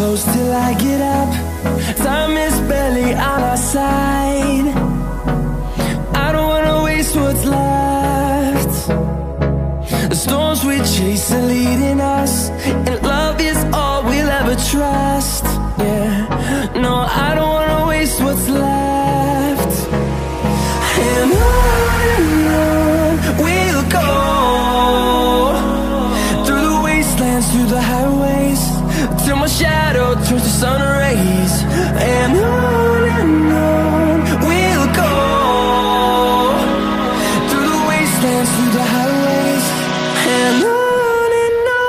close till I get up. Time is barely on our side. I don't wanna waste what's left. The storms we chase are leading us, and love is all we'll ever trust. Yeah, no, I don't wanna waste what's left. And on we'll go, through the wastelands, through the highways, till my shadow turns to sun rays. And on we'll go, through the wastelands, through the highways, and on we'll go.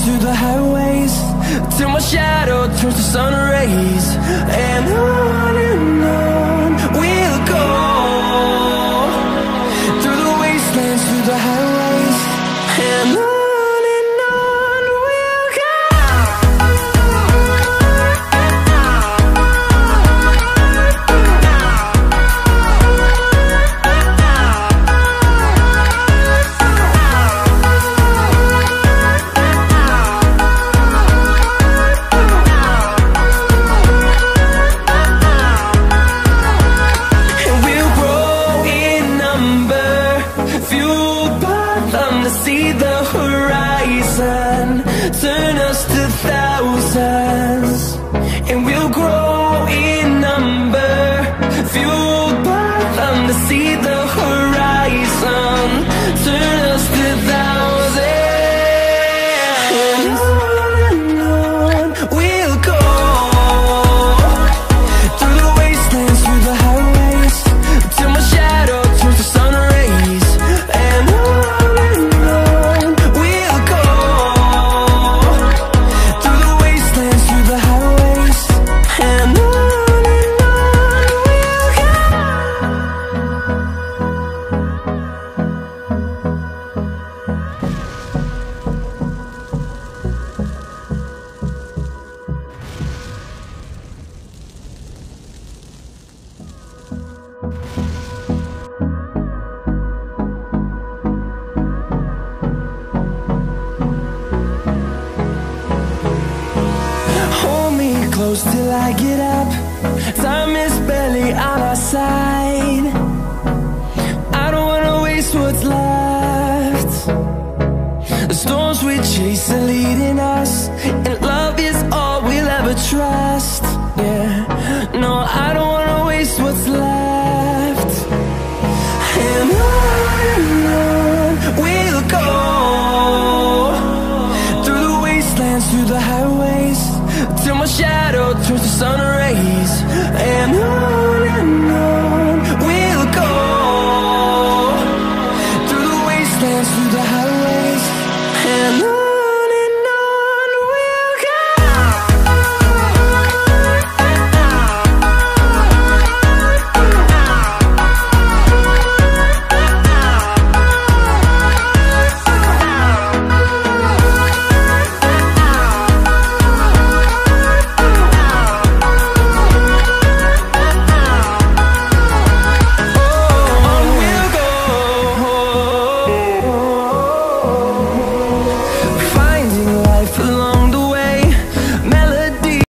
Through the highways, till my shadow turns to sun rays. And on we'll go, through the wastelands, through the highways, and on we'll go. See the horizon turn us to thousands, and we'll grow in number, fueled by them to see the horizon turn us to thousands. And on we'll go, through the wastelands, through the highways, till my shadow turns to sun rays. And close till I get up. Time is barely on our side. I don't wanna waste what's left. The storms we chase are leading us, and